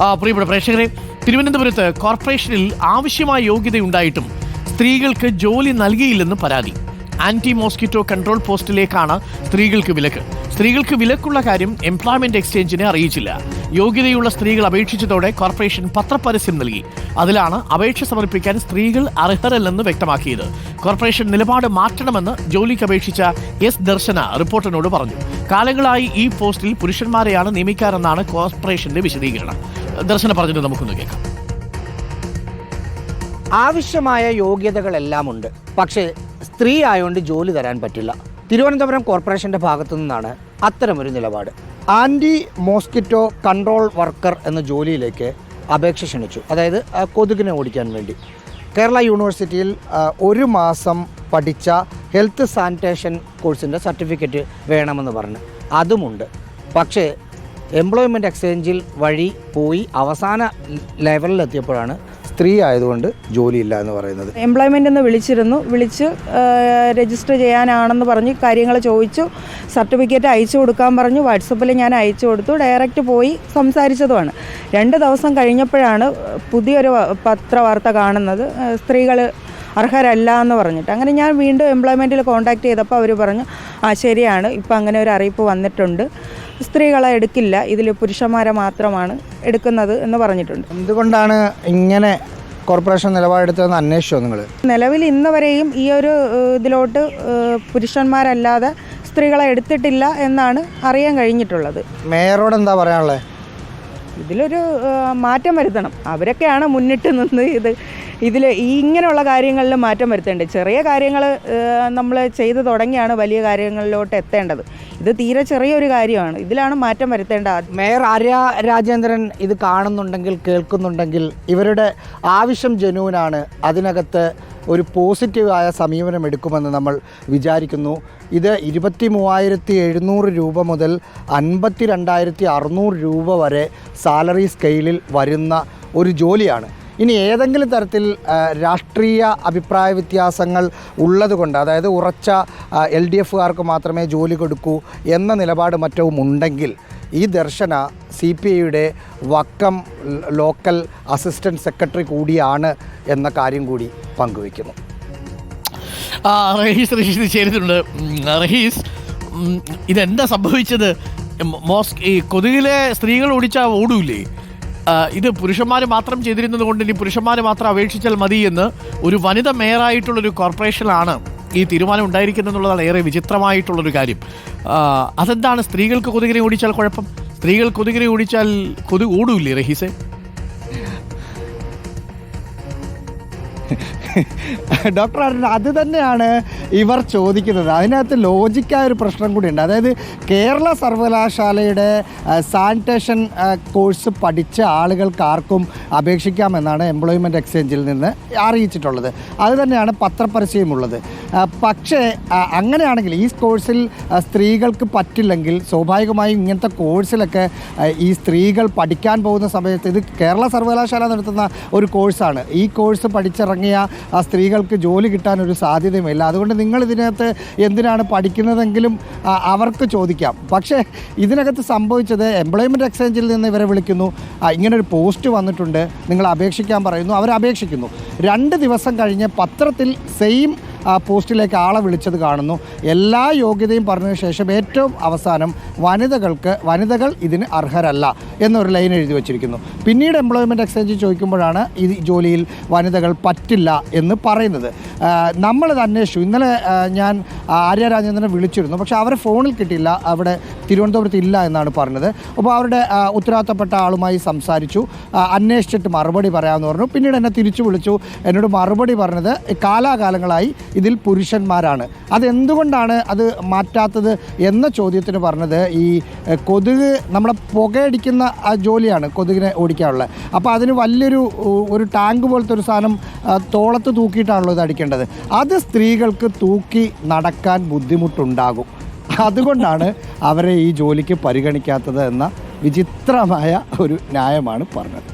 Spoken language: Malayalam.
പ്രിയപ്പെട്ട പ്രേക്ഷകരെ, തിരുവനന്തപുരത്ത് കോർപ്പറേഷനിൽ ആവശ്യമായ യോഗ്യതയുണ്ടായിട്ടും സ്ത്രീകൾക്ക് ജോലി നൽകിയില്ലെന്ന് പരാതി. ആന്റി മോസ്കിറ്റോ കൺട്രോൾ പോസ്റ്റിലേക്കാണ് സ്ത്രീകൾക്ക് വിലക്ക്. സ്ത്രീകൾക്ക് വിലക്കുള്ള കാര്യം എംപ്ലോയ്മെന്റ് എക്സ്ചേഞ്ചിനെ അറിയിച്ചില്ല. യോഗ്യതയുള്ള സ്ത്രീകൾ അപേക്ഷിച്ചതോടെ കോർപ്പറേഷൻ പത്രപരസ്യം നൽകി. അതിലാണ് അപേക്ഷ സമർപ്പിക്കാൻ സ്ത്രീകൾ അർഹരല്ലെന്ന് വ്യക്തമാക്കിയത്. കോർപ്പറേഷൻ നിലപാട് മാറ്റണമെന്ന് ജോലിക്ക് അപേക്ഷിച്ച എസ് ദർശന റിപ്പോർട്ടറിനോട് പറഞ്ഞു. കാലങ്ങളായി ഈ പോസ്റ്റിൽ പുരുഷന്മാരെയാണ് നിയമിക്കാറെന്നാണ് കോർപ്പറേഷന്റെ വിശദീകരണം. ദർശന പറഞ്ഞത് നമുക്കൊന്ന് കേൾക്കാം. ആവശ്യമായ യോഗ്യതകളെല്ലാം ഉണ്ട്, പക്ഷേ സ്ത്രീ ആയതുകൊണ്ട് ജോലി തരാൻ പറ്റില്ല. തിരുവനന്തപുരം കോർപ്പറേഷൻ്റെ ഭാഗത്തു നിന്നാണ് അത്തരമൊരു നിലപാട്. ആൻറ്റി മോസ്കിറ്റോ കൺട്രോൾ വർക്കർ എന്ന ജോലിയിലേക്ക് അപേക്ഷ ക്ഷണിച്ചു. അതായത് കൊതുകിനെ ഓടിക്കാൻ വേണ്ടി കേരള യൂണിവേഴ്സിറ്റിയിൽ 1 മാസം പഠിച്ച ഹെൽത്ത് സാനിറ്റേഷൻ കോഴ്സിൻ്റെ സർട്ടിഫിക്കറ്റ് വേണമെന്ന് പറഞ്ഞ് അതുമുണ്ട്. പക്ഷേ എംപ്ലോയ്മെൻറ്റ് എക്സ്ചേഞ്ചിൽ വഴി പോയി അവസാന ലെവലിലെത്തിയപ്പോഴാണ് സ്ത്രീ ആയതുകൊണ്ട് ജോലിയില്ല എന്ന് പറയുന്നത്. എംപ്ലോയ്മെൻ്റ് എന്ന് വിളിച്ച് രജിസ്റ്റർ ചെയ്യാനാണെന്ന് പറഞ്ഞ് കാര്യങ്ങൾ ചോദിച്ചു. സർട്ടിഫിക്കറ്റ് അയച്ചു കൊടുക്കാൻ പറഞ്ഞു. വാട്സപ്പിൽ ഞാൻ അയച്ചു കൊടുത്തു. ഡയറക്റ്റ് പോയി സംസാരിച്ചതുമാണ്. 2 ദിവസം കഴിഞ്ഞപ്പോഴാണ് പുതിയൊരു പത്രവാർത്ത കാണുന്നത്, സ്ത്രീകൾ അർഹരല്ല എന്ന് പറഞ്ഞിട്ട്. അങ്ങനെ ഞാൻ വീണ്ടും എംപ്ലോയ്മെൻറ്റിൽ കോൺടാക്ട് ചെയ്തപ്പോൾ അവർ പറഞ്ഞു, ശരിയാണ്, ഇപ്പം അങ്ങനെ ഒരു അറിയിപ്പ് വന്നിട്ടുണ്ട്, സ്ത്രീകളെ എടുക്കില്ല, ഇതിൽ പുരുഷന്മാരെ മാത്രമാണ് എടുക്കുന്നത് എന്ന് പറഞ്ഞിട്ടുണ്ട്. എന്തുകൊണ്ടാണ് ഇങ്ങനെ കോർപ്പറേഷൻ നിലപാടെടുത്തതെന്ന് അന്വേഷിച്ചോ നിങ്ങൾ? നിലവിൽ ഇന്ന് വരെയും ഈ ഒരു ഇതിലോട്ട് പുരുഷന്മാരല്ലാതെ സ്ത്രീകളെ എടുത്തിട്ടില്ല എന്നാണ് അറിയാൻ കഴിഞ്ഞിട്ടുള്ളത്. മേയറോട് എന്താ പറയാനുള്ളത്? ഇതിലൊരു മാറ്റം വരുത്തണം. അവരൊക്കെയാണ് മുന്നിട്ട് നിന്ന് ഇതിൽ ഇങ്ങനെയുള്ള കാര്യങ്ങളിൽ മാറ്റം വരുത്തേണ്ടത്. ചെറിയ കാര്യങ്ങൾ നമ്മൾ ചെയ്തു തുടങ്ങിയാണ് വലിയ കാര്യങ്ങളിലോട്ട് എത്തേണ്ടത്. ഇത് തീരെ ചെറിയൊരു കാര്യമാണ്. ഇതിലാണ് മാറ്റം വരുത്തേണ്ടത്. മേയർ ആര്യ രാജേന്ദ്രൻ ഇത് കാണുന്നുണ്ടെങ്കിൽ, കേൾക്കുന്നുണ്ടെങ്കിൽ, ഇവരുടെ ആവശ്യം ജനുവിനാണ്. അതിനകത്ത് ഒരു പോസിറ്റീവായ സമീപനം എടുക്കുമെന്ന് നമ്മൾ വിചാരിക്കുന്നു. ഇത് 23,700 രൂപ മുതൽ 52,600 രൂപ വരെ സാലറി സ്കെയിലിൽ വരുന്ന ഒരു ജോലിയാണ്. ഇനി ഏതെങ്കിലും തരത്തിൽ രാഷ്ട്രീയ അഭിപ്രായ വ്യത്യാസങ്ങൾ ഉള്ളതുകൊണ്ട്, അതായത് ഉറച്ച LDFകാർക്ക് മാത്രമേ ജോലി കൊടുക്കൂ എന്ന നിലപാട് മറ്റവും ഉണ്ടെങ്കിൽ ഈ ദർശന CPIയുടെ വക്കം ലോക്കൽ അസിസ്റ്റൻറ്റ് സെക്രട്ടറി കൂടിയാണ് എന്ന കാര്യം കൂടി പങ്കുവയ്ക്കുന്നു. റഹീസ് ചേരുന്നുണ്ട്. റഹീസ്, ഇതെന്താ സംഭവിച്ചത്? ഈ കൊതുകിലെ സ്ത്രീകൾ ഓടിച്ചാൽ ഓടൂലേ? ഇത് പുരുഷന്മാർ മാത്രം ചെയ്തിരുന്നത് കൊണ്ട് ഇനി പുരുഷന്മാർ മാത്രം അപേക്ഷിച്ചാൽ മതി എന്ന് ഒരു വനിത മേയറായിട്ടുള്ളൊരു കോർപ്പറേഷനിലാണ് ഈ തീരുമാനം ഉണ്ടായിരിക്കുന്നത് എന്നുള്ളതാണ് ഏറെ വിചിത്രമായിട്ടുള്ളൊരു കാര്യം. അതെന്താണ് സ്ത്രീകൾക്ക് കൊതുകിനെ ഓടിച്ചാൽ കുഴപ്പം? സ്ത്രീകൾ കൊതുകിനെ ഓടിച്ചാൽ കൊതുക് ഓടൂല്ലേ റഹീസെ? ഡോക്ടർ അത് തന്നെയാണ് ഇവർ ചോദിക്കുന്നത്. അതിനകത്ത് ലോജിക്കായൊരു പ്രശ്നം കൂടിയുണ്ട്. അതായത് കേരള സർവകലാശാലയുടെ സാനിറ്റേഷൻ കോഴ്സ് പഠിച്ച ആളുകൾക്കാർക്കും അപേക്ഷിക്കാമെന്നാണ് എംപ്ലോയ്മെൻറ്റ് എക്സ്ചേഞ്ചിൽ നിന്ന് അറിയിച്ചിട്ടുള്ളത്. അത് തന്നെയാണ് പത്രപരസ്യമുള്ളത്. പക്ഷേ അങ്ങനെയാണെങ്കിൽ ഈ കോഴ്സിൽ സ്ത്രീകൾക്ക് പറ്റില്ലെങ്കിൽ സ്വാഭാവികമായും ഇങ്ങനത്തെ കോഴ്സിലൊക്കെ ഈ സ്ത്രീകൾ പഠിക്കാൻ പോകുന്ന സമയത്ത്, ഇത് കേരള സർവകലാശാല നടത്തുന്ന ഒരു കോഴ്സാണ്, ഈ കോഴ്സ് പഠിച്ചിറങ്ങിയ ആ സ്ത്രീകൾക്ക് ജോലി കിട്ടാനൊരു സാധ്യതയുമില്ല. അതുകൊണ്ട് നിങ്ങൾ ഇതിനകത്ത് എന്തിനാണ് പഠിക്കുന്നതെങ്കിലും അവർക്ക് ചോദിക്കാം. പക്ഷേ ഇതിനകത്ത് സംഭവിച്ചത് എംപ്ലോയ്മെൻറ്റ് എക്സ്ചേഞ്ചിൽ നിന്ന് ഇവരെ വിളിക്കുന്നു, ഇങ്ങനൊരു പോസ്റ്റ് വന്നിട്ടുണ്ട്, നിങ്ങൾ അപേക്ഷിക്കാൻ പറയുന്നു, അവർ അപേക്ഷിക്കുന്നു. 2 ദിവസം കഴിഞ്ഞ് പത്രത്തിൽ സെയിം പോസ്റ്റിലേക്ക് ആളെ വിളിച്ചത് കാണുന്നു. എല്ലാ യോഗ്യതയും പറഞ്ഞതിന് ശേഷം ഏറ്റവും അവസാനം വനിതകൾ ഇതിന് അർഹരല്ല എന്നൊരു ലൈൻ എഴുതി വച്ചിരിക്കുന്നു. പിന്നീട് എംപ്ലോയ്മെൻറ്റ് എക്സ്ചേഞ്ച് ചോദിക്കുമ്പോഴാണ് ഈ ജോലിയിൽ വനിതകൾ പറ്റില്ല എന്ന് പറയുന്നത്. നമ്മളിത് അന്വേഷിച്ചു. ഇന്നലെ ഞാൻ ആര്യ രാജേന്ദ്രനെ വിളിച്ചിരുന്നു, പക്ഷേ അവരെ ഫോണിൽ കിട്ടിയില്ല. അവിടെ തിരുവനന്തപുരത്ത് ഇല്ല എന്നാണ് പറഞ്ഞത്. അപ്പോൾ അവരുടെ ഉത്തരവാദിത്തപ്പെട്ട ആളുമായി സംസാരിച്ചു, അന്വേഷിച്ചിട്ട് മറുപടി പറയാമെന്ന് പറഞ്ഞു. പിന്നീട് എന്നെ തിരിച്ചു വിളിച്ചു. എന്നോട് മറുപടി പറഞ്ഞത് കാലാകാലങ്ങളായി ഇതിൽ പുരുഷന്മാരാണ്, അതെന്തുകൊണ്ടാണ് അത് മാറ്റാത്തത് എന്ന ചോദ്യത്തിന് പറഞ്ഞത്, ഈ കൊതുക് നമ്മളെ പുകയടിക്കുന്ന ആ ജോലിയാണ് കൊതുകിനെ ഓടിക്കാനുള്ളത്. അപ്പോൾ അതിന് വലിയൊരു ടാങ്ക് പോലത്തെ ഒരു സാധനം തോളത്ത് തൂക്കിയിട്ടാണല്ലോ ഇത് അടിക്കേണ്ടത്. അത് സ്ത്രീകൾക്ക് തൂക്കി നടക്കാൻ ബുദ്ധിമുട്ടുണ്ടാകും. അതുകൊണ്ടാണ് അവരെ ഈ ജോലിക്ക് പരിഗണിക്കാത്തത് എന്ന വിചിത്രമായ ഒരു ന്യായമാണ് പറഞ്ഞത്.